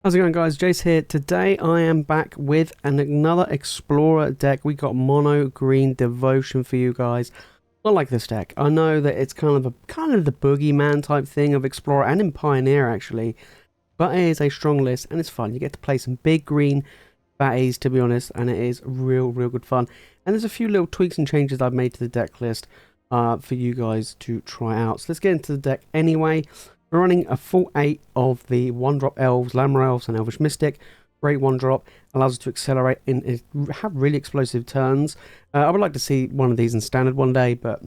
How's it going, guys? Jace here. Today I am back with another Explorer deck. We got Mono Green Devotion for you guys. I like this deck. I know that it's kind of the boogeyman type thing of Explorer and in Pioneer actually, but it is a strong list and it's fun. You get to play some big green batties, to be honest, and it is real good fun. And there's a few little tweaks and changes I've made to the deck list for you guys to try out. So let's get into the deck anyway. We're running a full 8 of the 1-drop Elves, Llanowar Elves and Elvish Mystic. Great 1-drop, allows us to accelerate and have really explosive turns. I would like to see one of these in Standard one day, but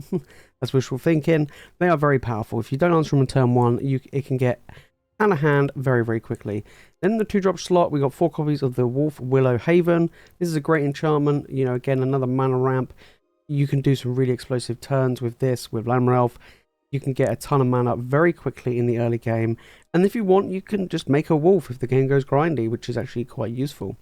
that's wishful thinking. They are very powerful. If you don't answer them on turn 1, it can get out of hand very quickly. Then in the 2-drop slot, we got 4 copies of the Wolfwillow Haven. This is a great enchantment. You know, again, another mana ramp. You can do some really explosive turns with this, with Llanowar Elf. You can get a ton of mana very quickly in the early game, and if you want, you can just make a wolf if the game goes grindy, which is actually quite useful.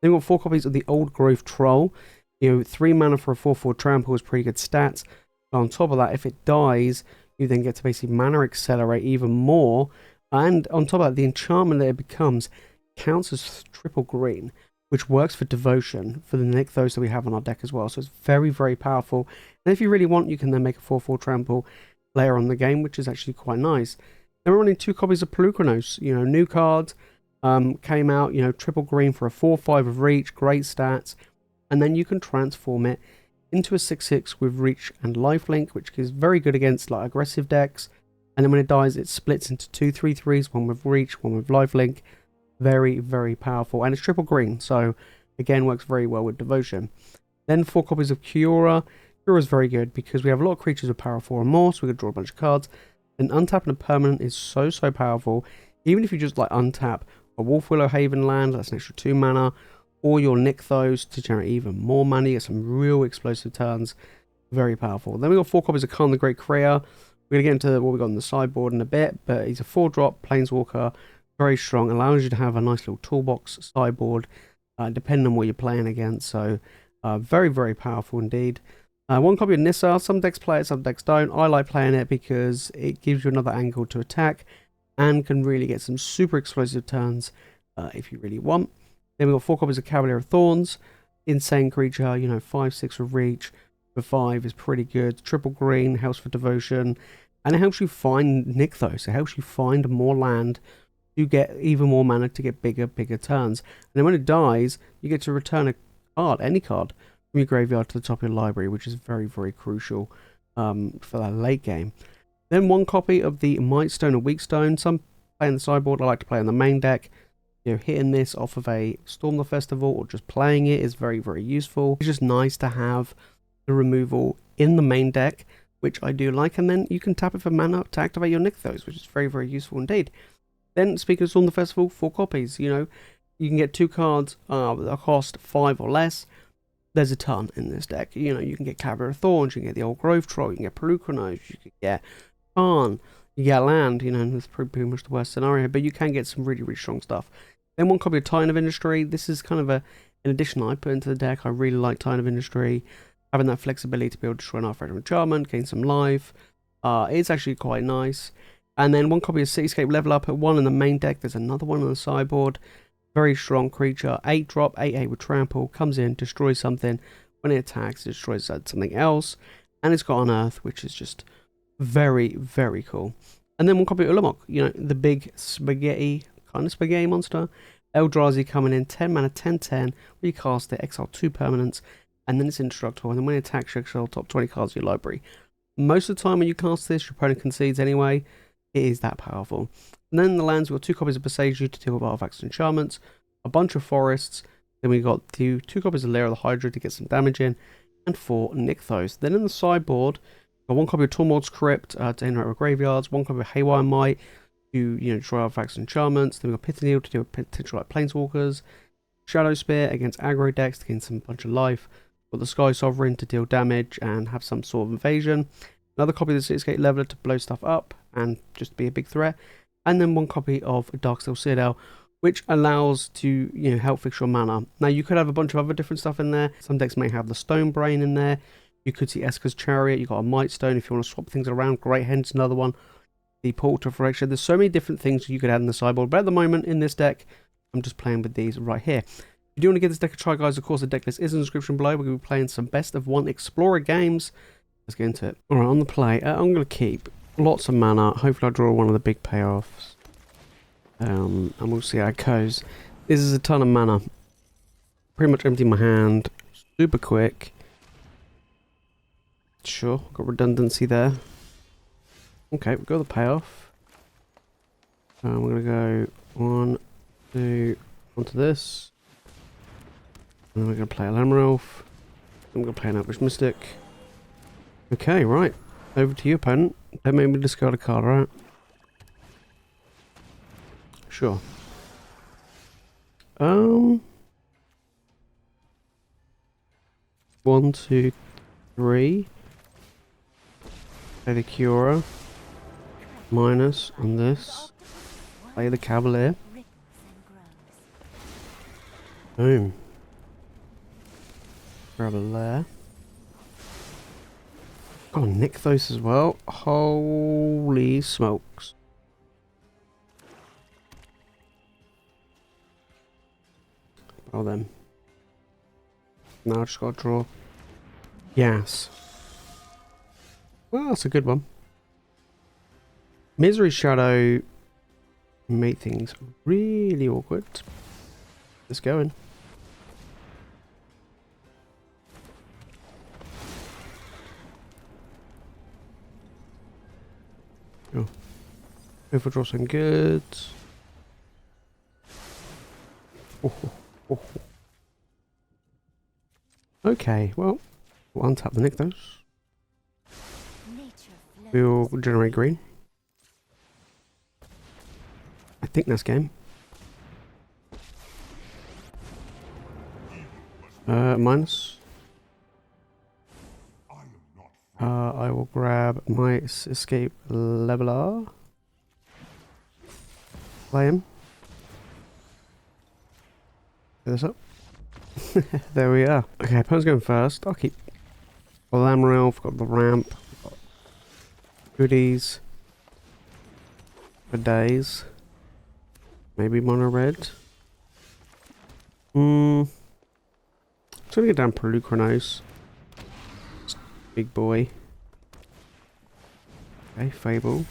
Then we've got 4 copies of the Old Growth Troll. You know, 3 mana for a 4/4 trample is pretty good stats. But on top of that, if it dies, you then get to basically mana accelerate even more, and on top of that, the enchantment that it becomes counts as triple green, which works for devotion for the Nykthos that we have on our deck as well. So it's very powerful. And if you really want, you can then make a 4/4 trample layer on the game, which is actually quite nice. Then we're running 2 copies of Polukranos, you know, new card, came out, you know, triple green for a 4/5 of reach, great stats, and then you can transform it into a 6/6 with reach and lifelink, which is very good against like aggressive decks. And then when it dies, it splits into 2 3/3s, one with reach, one with lifelink. Very powerful, and it's triple green, so again works very well with devotion. Then 4 copies of Kiora. Kiora is very good because we have a lot of creatures with power 4 or more, so we can draw a bunch of cards. And untapping a permanent is so powerful. Even if you just like untap a Wolfwillow Haven land, that's an extra 2 mana, or your Nykthos to generate even more mana, you get some real explosive turns. Very powerful. Then we got 4 copies of Karn the Great Creator. We're going to get into what we got on the sideboard in a bit, but he's a 4-drop Planeswalker, very strong, allows you to have a nice little toolbox sideboard, depending on what you're playing against. So very powerful indeed. 1 copy of Nissa. Some decks play it, some decks don't. I like playing it because it gives you another angle to attack and can really get some super explosive turns if you really want. Then we got 4 copies of Cavalier of Thorns. Insane creature, you know, 5/6 of reach for 5 is pretty good. Triple green, helps for devotion, and it helps you find Nykthos. It helps you find more land to get even more mana to get bigger turns. And then when it dies, you get to return a card, any card, from your graveyard to the top of your library, which is very crucial for that late game. Then 1 copy of the Mightstone and Weakstone. Some play in the sideboard, I like to play in the main deck. You know, hitting this off of a Storm the Festival or just playing it is very useful. It's just nice to have the removal in the main deck, which I do like, and then you can tap it for mana to activate your Nykthos, which is very useful indeed. Then, speaking of Storm the Festival, 4 copies. You know, you can get 2 cards that cost 5 or less. There's a ton in this deck. You know, you can get Cavalier of Thorns, you can get the Old Growth Troll, you can get Polukranos, you can get Karn, you get land, you know, and that's pretty much the worst scenario, but you can get some really strong stuff. Then 1 copy of Titan of Industry. This is kind of an addition I put into the deck. I really like Titan of Industry, having that flexibility to be able to destroy an artifact enchantment, gain some life. It's actually quite nice. And then 1 copy of Cityscape Leveler. Put 1 in the main deck. There's another one on the sideboard. Very strong creature, 8-drop, 8/8 with trample, comes in, destroys something. When it attacks, it destroys something else. And it's got Unearth, which is just very cool. And then 1 copy of Ulamog, you know, the big spaghetti monster. Eldrazi coming in, 10 mana, 10/10, where you cast it, exile 2 permanents, and then it's indestructible. And then when it attacks, you exile top 20 cards of your library. Most of the time when you cast this, your opponent concedes anyway. It is that powerful. And then in the lands, we've got 2 copies of Boseiju to deal with artifacts and enchantments, a bunch of forests, then we got 2 copies of Lair of the Hydra to get some damage in, and 4 Nykthos. Then in the sideboard, we've got 1 copy of Tormod's Crypt to interact with graveyards, 1 copy of A-Haywire Mite to, you know, destroy artifacts and enchantments, then we've got Pithing Needle to deal with potential like Planeswalkers, Shadowspear against aggro decks to gain some bunch of life, got the Skysovereign to deal damage and have some sort of invasion, another copy of the Cityscape Leveler to blow stuff up and just be a big threat, and then 1 copy of Darksteel Citadel, which allows to, you know, help fix your mana. Now you could have a bunch of other different stuff in there. Some decks may have the Stone Brain in there. You could see Esker's Chariot. You got a Mightstone if you want to swap things around. Great Hen's another one. The Portal to Fracture. There's so many different things you could add in the sideboard, but at the moment in this deck, I'm just playing with these right here. If you do want to give this deck a try, guys, of course the deck list is in the description below. We're going to be playing some best of 1 Explorer games. Let's get into it. Alright, on the play, I'm going to keep lots of mana. Hopefully I draw one of the big payoffs. And we'll see how it goes. This is a ton of mana. Pretty much empty my hand. Super quick. Sure, got redundancy there. Okay, we've got the payoff. We're going to go 1, 2, onto this. And then we're going to play a Llanowar Elf. I'm going to play an Elvish Mystic. Okay, right. Over to you, opponent. Don't make me discard a card, right? Sure. 1, 2, 3. Play the Kiora. Minus on this. Play the Cavalier. Boom. Grab a Lair. Oh, Nykthos as well. Holy smokes. Well then. Now I just gotta draw. Yes. Well, that's a good one. Misery Shadow made things really awkward. Let's go in. Oh. If I draw some goods. Oh. Okay, well, we'll untap the Nykthos. We'll generate green. I think that's game. Minus. I will grab my Cityscape Leveler. Play him. Get this up. There we are. Okay, opponent's going first. I'll keep Llanowar Elf, got the ramp, got goodies for days. Maybe mono red. Just gonna get down Polukranos. Big boy. Okay, Fable.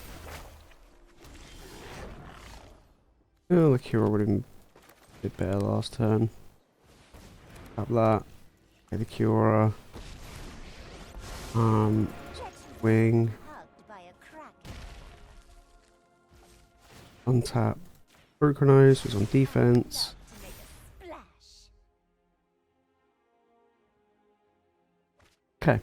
Oh, the Kiora would have been a bit better last turn. Have that. Okay, the Kiora. Wing. Untap. Polukranos was on defense. Okay.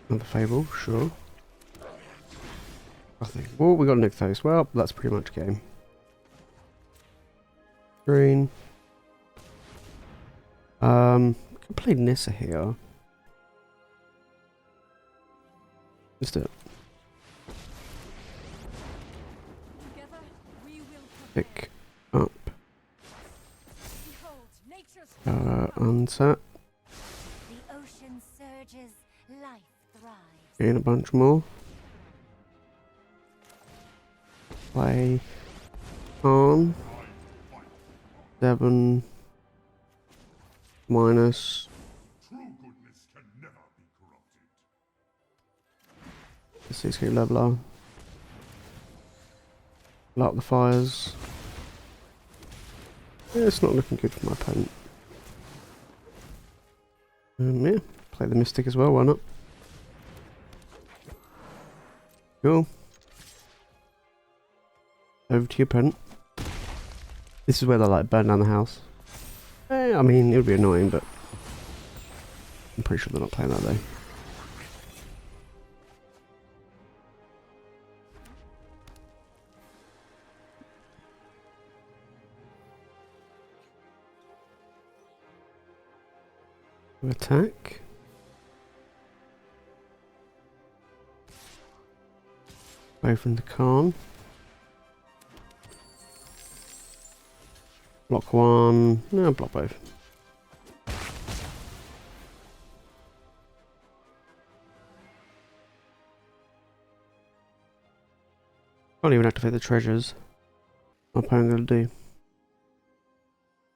Another Fable, sure. Nothing. Oh, we got Nykthos. Well, that's pretty much game. Green. Can play Nissa here. Let's do it. Pick up. Untap. And a bunch more. Play Karn. 7 minus. Cityscape Leveler. Light up the fires. Yeah, it's not looking good for my opponent. Yeah, play the Mystic as well, why not? Cool. Over to your opponent. This is where they like burn down the house. I mean, it would be annoying, but I'm pretty sure they're not playing that though. Attack. Open the Karn. Block one. No, block both. Can't even activate the treasures. What am I going to do?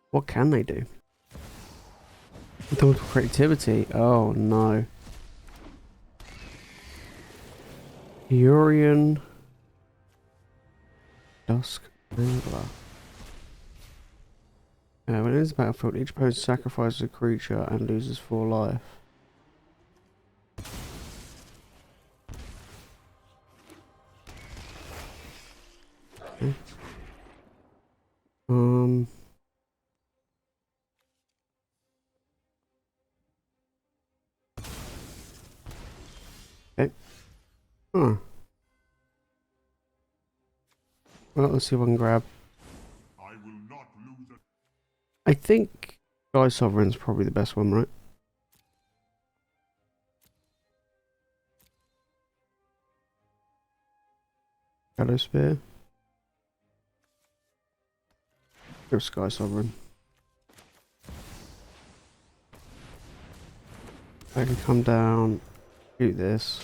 What can they do? With creativity. Oh no. Urian Dusk Angler. When it enters the battlefield, each opponent sacrifices a creature and loses 4 life. Okay. Okay. Huh. Well, let's see if I can grab. I think Skysovereign's probably the best one, right? Shadowspear. Go Skysovereign. I can come down, shoot this.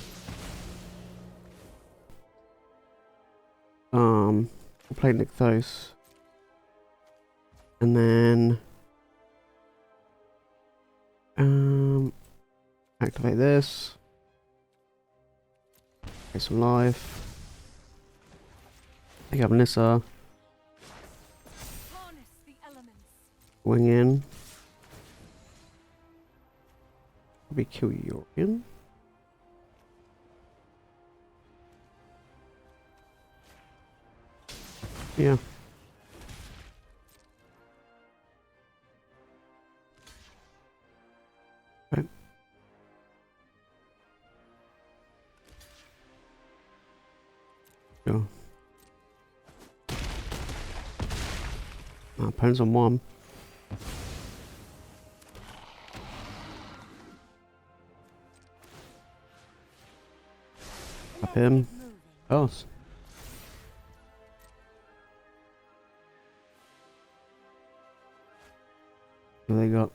We'll play Nykthos. And then activate this. Get some life. Pick up Nissa. Wing in. Probably kill Urian. Yeah. Okay. Go. Opponent's on 1. Up him. Oh. What do they got?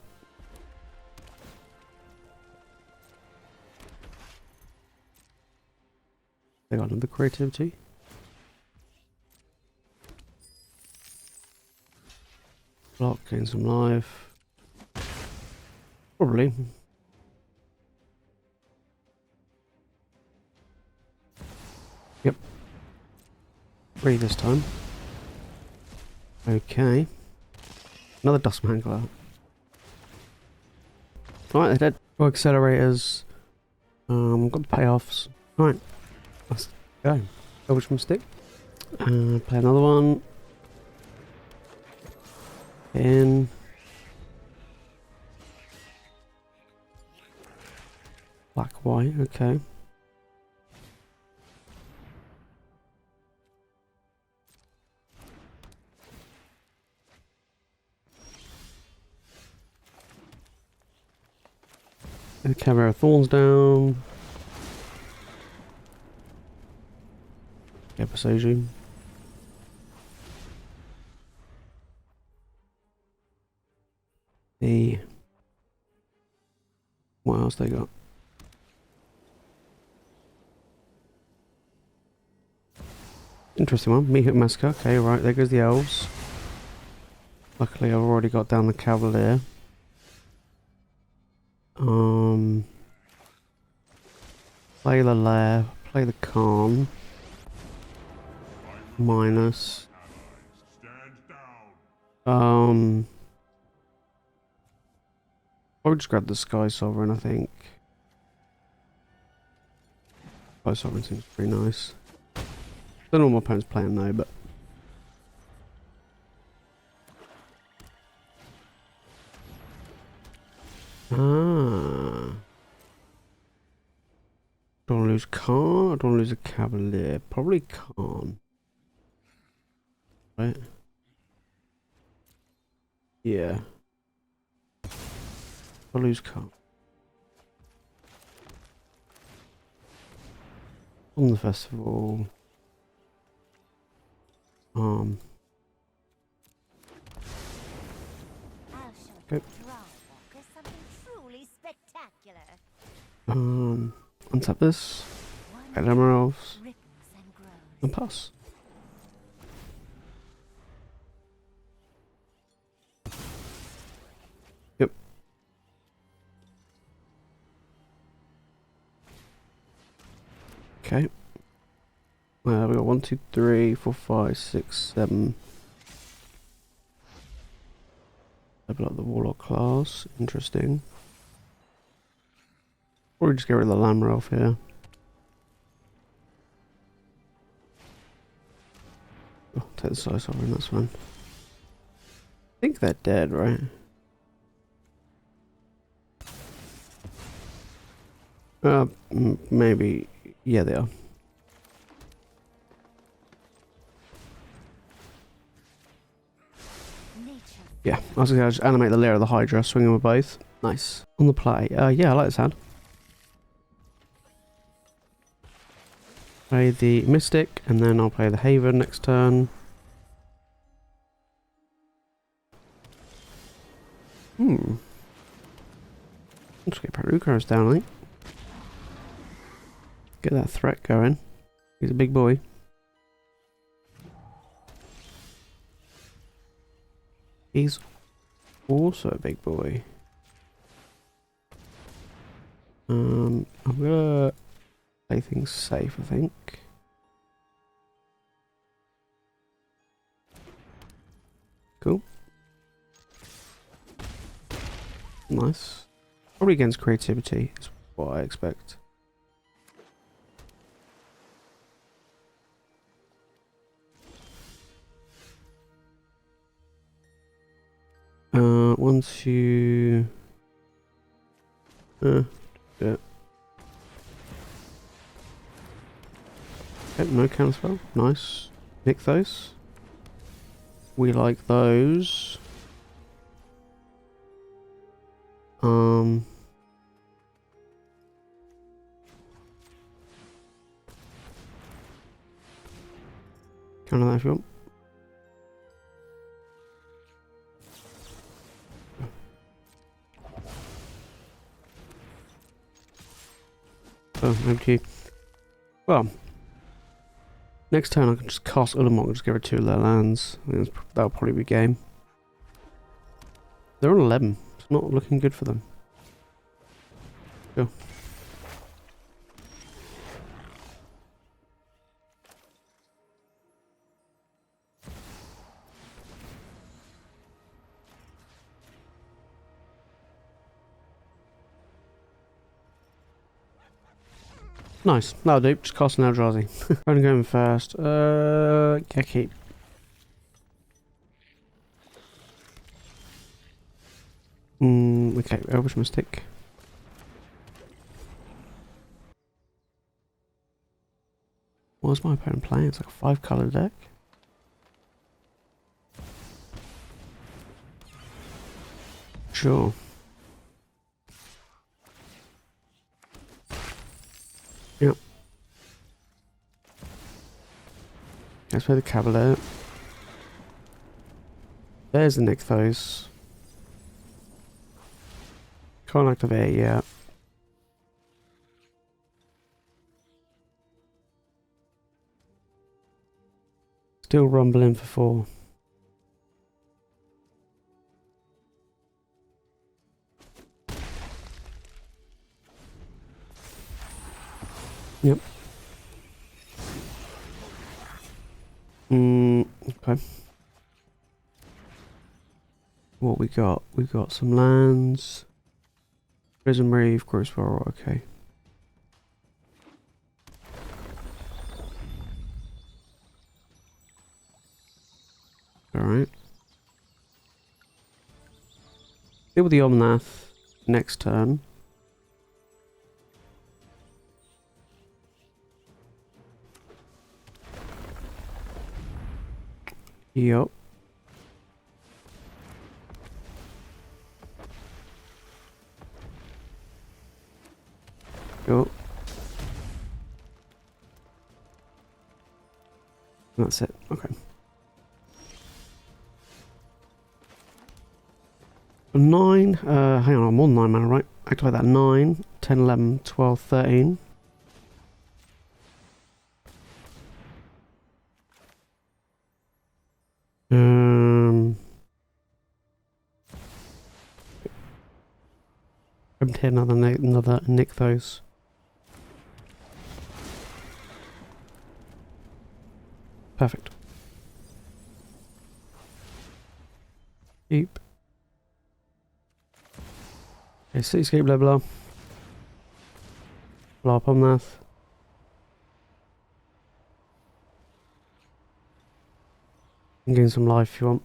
They got another creativity. Block, gain some life. Probably. Yep. 3 this time. Okay. Another dust mangler. Alright, they're dead. Got accelerators. Got the payoffs. Alright. Let's go. Elvish Mystic. Play another one. In. Black, white, okay. The Cavalier of Thorns down. Yeah, Boseiju. What else they got? Interesting one. Meat Hook Massacre. Okay, right, there goes the elves. Luckily I've already got down the Cavalier. Play the Lair, play the Karn. Minus. Probably just grab the Skysovereign, I think. Skysovereign seems pretty nice. Don't know what my opponent's playing though, but don't want to lose Karn, I don't want to lose a Cavalier. Probably Karn. Right? Yeah. I'll lose Karn. On the festival. Okay. Untap this. Llanowar Elves. And pass. Okay. We got 1, 2, 3, 4, 5, 6, 7. Level up the Warlock class. Interesting. Or we just get rid of the Llanowar Elf here. Oh, take the Skysovereign, that's fine. I think they're dead, right? Maybe. Yeah, they are. Yeah, I was gonna just animate the Lair of the Hydra, swing them with both. Nice. On the play. Yeah, I like this hand. Play the Mystic, and then I'll play the Haven next turn. Let's get Polukranos down, I think. Get that threat going. He's a big boy. He's also a big boy. I'm gonna play things safe, I think. Cool. Nice. Probably against creativity is what I expect. Once you yeah. Okay, no counterspell. Nice. Nykthos. We like those. Counter that if you want. Oh, empty. Well, next turn I can just cast Ulamog and just get rid of 2 of their lands. I think that'll probably be game. They're on 11. It's not looking good for them. Go. Nice. That'll do. Just cast an Eldrazi. I'm going first. Yeah, keep. Okay, Elvish Mystic. What's my opponent playing? It's like a 5-colour deck. Sure. Yep. Let's play the Cavalier. There's the Nykthos. Can't activate it yet. Still rumbling for 4. Yep. Okay. What we got? We got some lands. Prism Reeve, Grossborough, okay. Alright. Deal with the Omnath next turn. Yup. Go. That's it. Okay. 9. Hang on, I'm on 9 mana, right? Activate that 9, 10, 11, 12, 13. Hit another Nykthos. Perfect. Keep. Okay, Cityscape Leveler. Blow up on that. And gain some life if you want.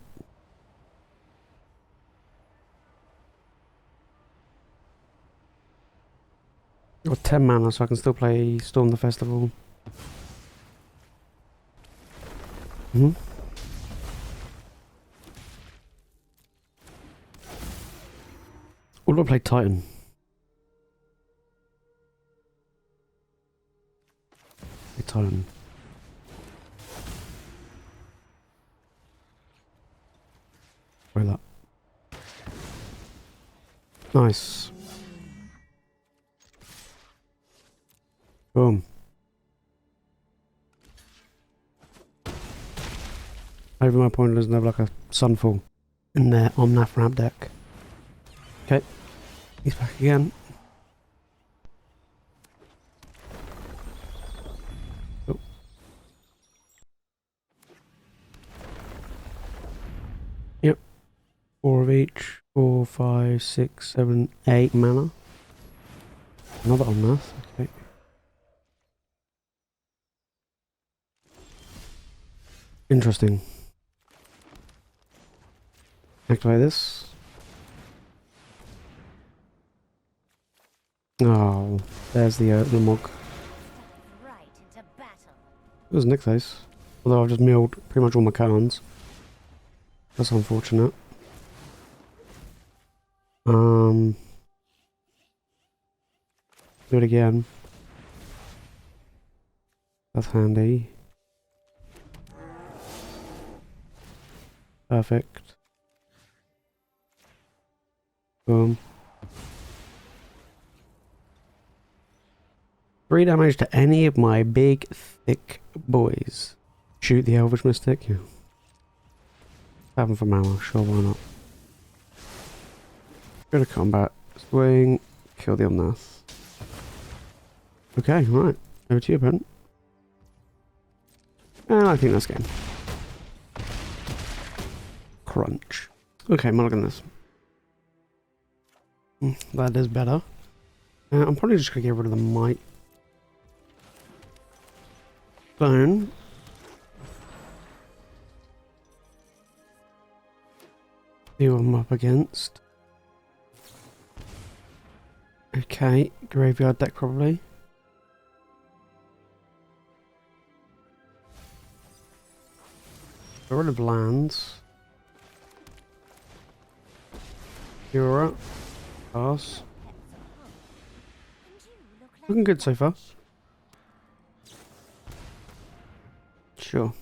I've got 10 mana, so I can still play Storm the Festival. Mm-hmm. Or do I play Titan? Play Titan. Try that. Nice. Boom. Over my point doesn't have like a Sunfall in their Omnath ramp deck. Okay. He's back again. Oh. Yep. 4 of each. 4, 5, 6, 7, 8 mana. Another Omnath. Okay. Interesting. Activate this. Oh, there's the Ulamog. It was Nykthos. Although I've just milled pretty much all my Karns. That's unfortunate. Do it again. That's handy. Perfect. Boom. 3 damage to any of my big, thick boys. Shoot the Elvish Mystic? Yeah. 7 for mana, sure, why not? Go to combat. Swing. Kill the Omnath. Okay, right. Over to you, opponent. And I think that's game. Crunch. Okay, mulligan this. That is better. I'm probably just going to get rid of the Mightstone. See what I'm up against. Okay, graveyard deck probably. Get rid of lands. Kiora. Pass. Looking good so far. Sure.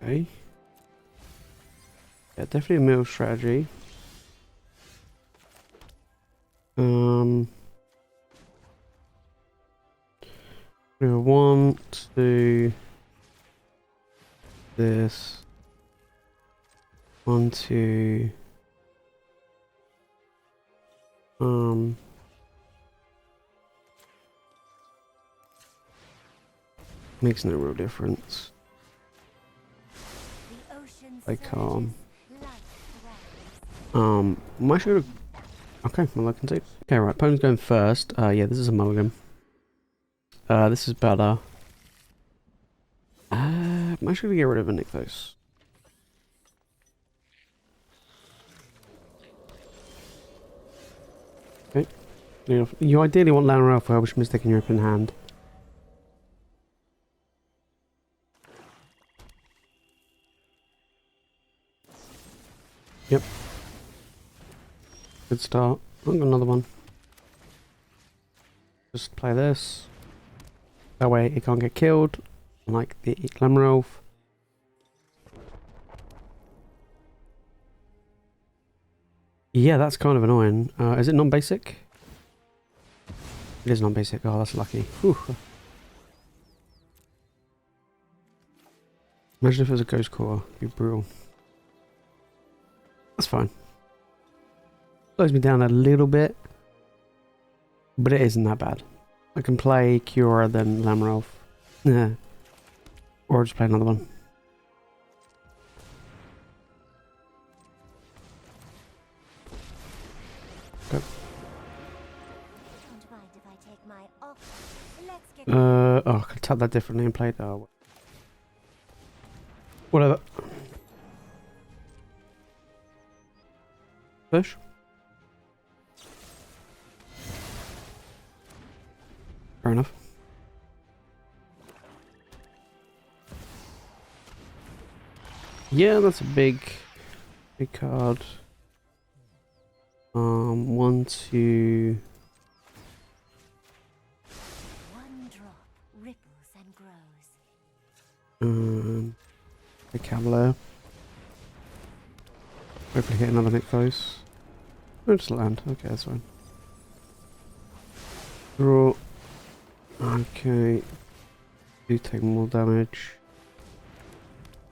Okay. Yeah, definitely a mill strategy. We want to this. 1, 2. Makes no real difference. Play Karn. I should have. Okay, well I can do. Okay, right. Opponent's going first. Yeah, this is a mulligan. This is better. I'm actually gonna get rid of a Nykthos. Okay. You ideally want Llanowar Elves, Elvish Mystic in your open hand. Yep. Good start. I've got another one. Just play this. That way it can't get killed, like the Llanowar Elf. Yeah, that's kind of annoying. Is it non-basic? It is non-basic. Oh, that's lucky. Whew. Imagine if it was a Ghost Core. It'd be brutal. That's fine. Slows me down a little bit, but it isn't that bad. I can play Kiora, then Llanowar Elf. Yeah. Or just play another one. Go. Oh, I could tap that differently and play that. Whatever. Push. Fair enough. Yeah, that's a big card. 1, 2. One drop ripples and grows. The Cavalier. Hopefully hit another Nykthos. No, just land. Okay, that's fine. Draw. Okay. Do take more damage.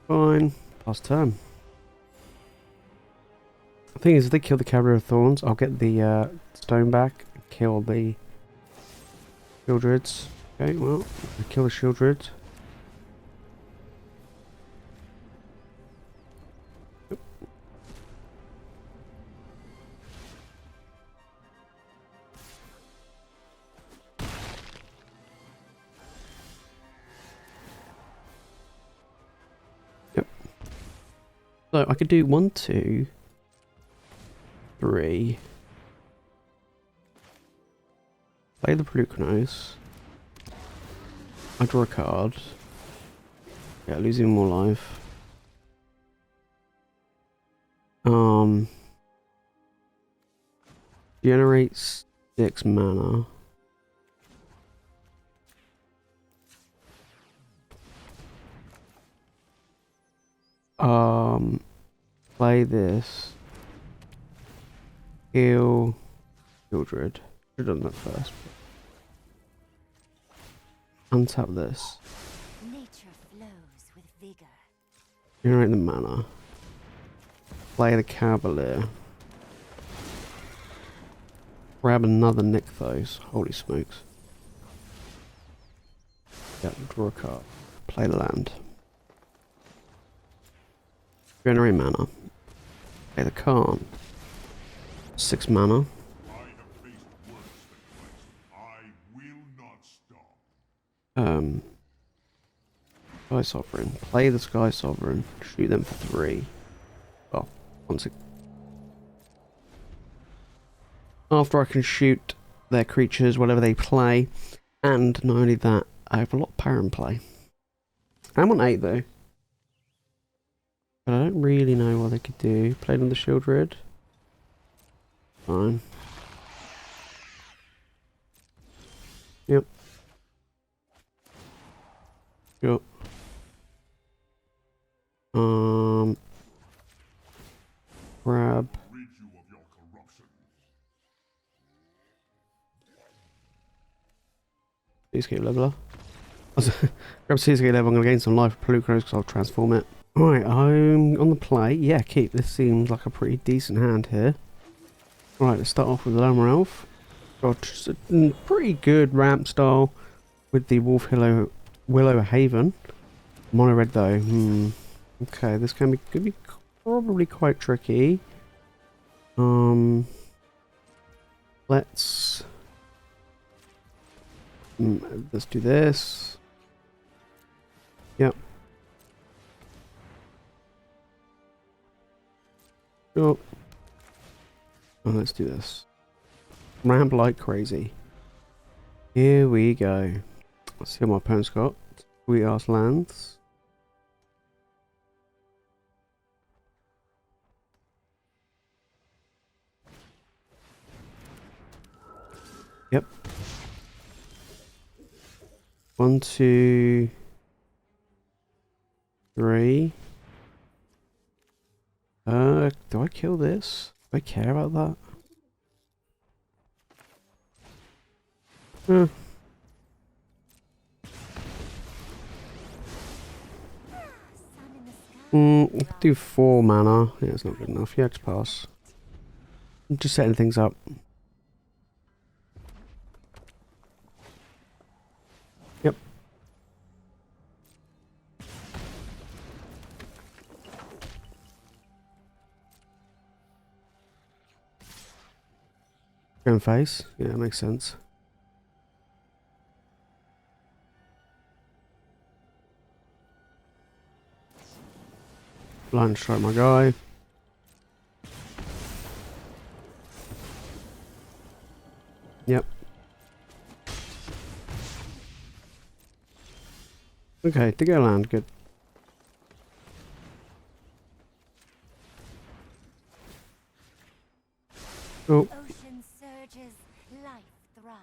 Fine. Pass turn. The thing is, if they kill the Cavalier of Thorns, I'll get the stone back and kill the Shieldrids. Okay, well, I kill the Shieldrid. Yep. Yep. So I could do 1, 2, 3. Play the Polukranos. I draw a card. Yeah, losing more life. Generates 6 mana. Play this. Heal Shieldred. Should have done that first. Untap this. Nature flows with vigor. Generate the mana. Play the Cavalier. Grab another Nykthos. Holy smokes. Yep, draw a card. Play the land. Generate mana. Play the Karn. 6 mana. Skysovereign. Play the Skysovereign. Shoot them for 3. Oh, 1 sec. After I can shoot their creatures, whatever they play, and not only that, I have a lot of power in play. I'm on 8 though. But I don't really know what they could do. Played on the Shieldred. Fine. Yep. Yep. Grab. Cityscape Leveler. Grab Cityscape Leveler, I'm going to gain some life for Polukranos because I'll transform it. Alright, I'm on the play. Yeah, keep. This seems like a pretty decent hand here. Right, let's start off with the Llanowar Elf. Got just a pretty good ramp style with the Wolfwillow Haven. Mono red though. Okay, this could be probably quite tricky. Let's do this. Yep. Oh. Oh, let's do this. Ramp like crazy. Here we go. Let's see what my opponent's got. Sweet ass lands. Yep. 1, 2, 3. Do I kill this? Do I care about that? Do 4 mana. Yeah, it's not good enough. Yeah, just pass. I'm just setting things up. Going face. Yeah, makes sense. Blind strike my guy. Yep. Okay, to go land, good. Oh. Ocean surges, life thrives.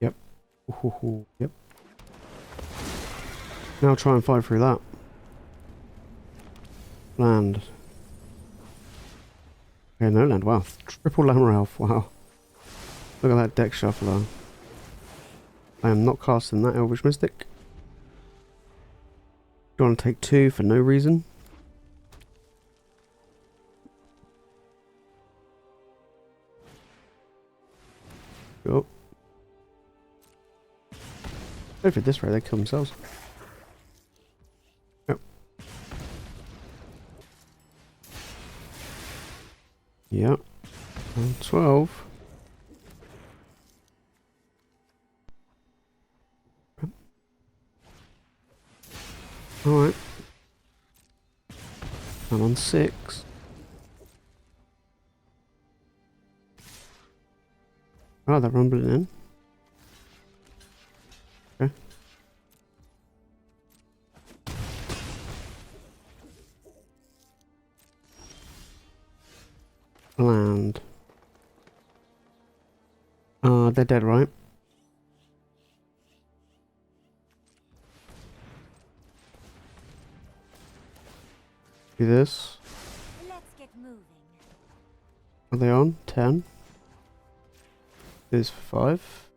Yep. Ooh, yep. Now try and fight through that. Land. Okay, no land. Wow. Triple Llanowar Elf. Wow. Look at that deck shuffler. I am not casting that Elvish Mystic. Do you want to take 2 for no reason? Go. Hopefully this way they kill themselves. Yep. Yep. 12. Alright. I'm on 6. Oh, they're rumbling in. Okay. Land. They're dead, right? Do this. Let's get moving. Are they on? 10. This for 5.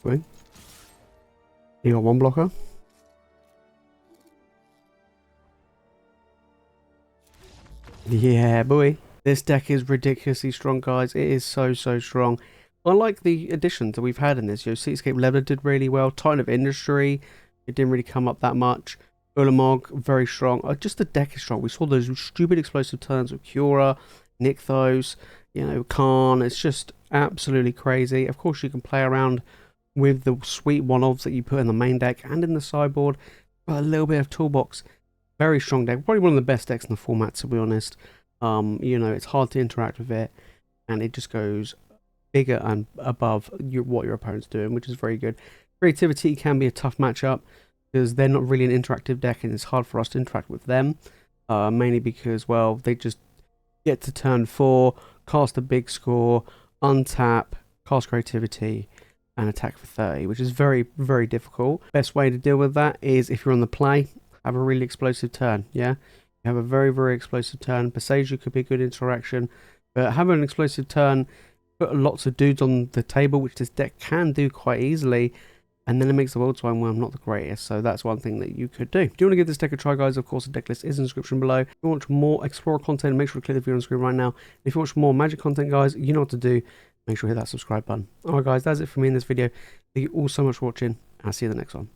Wait. You got 1 blocker. Yeah, boy. This deck is ridiculously strong, guys. It is so strong. I like the additions that we've had in this. Cityscape Leveler did really well. Titan of Industry, it didn't really come up that much. Ulamog, very strong. Just the deck is strong. We saw those stupid explosive turns with Kiora, Nykthos, Karn. It's just absolutely crazy. Of course, you can play around with the sweet one-offs that you put in the main deck and in the sideboard. But a little bit of toolbox. Very strong deck. Probably one of the best decks in the format, to be honest. It's hard to interact with it. And it just goes bigger and above what your opponent's doing, which is very good. Creativity can be a tough matchup because they're not really an interactive deck and it's hard for us to interact with them, mainly because, well, they just get to turn 4, cast a big score, untap, cast creativity and attack for 30, which is very difficult. Best way to deal with that is, if you're on the play, have a really explosive turn. You have a very explosive turn. Boseiju could be a good interaction, but having an explosive turn, put lots of dudes on the table, which this deck can do quite easily, and then it makes the world time where I'm not the greatest. So that's one thing that you could do. Do you want to give this deck a try, guys? Of course, the deck list is in the description below. If you want more Explorer content, make sure to click the video on the screen right now. If you want more Magic content, guys, you know what to do. Make sure to hit that subscribe button. Alright, guys, that's it for me in this video. Thank you all so much for watching. I'll see you in the next one.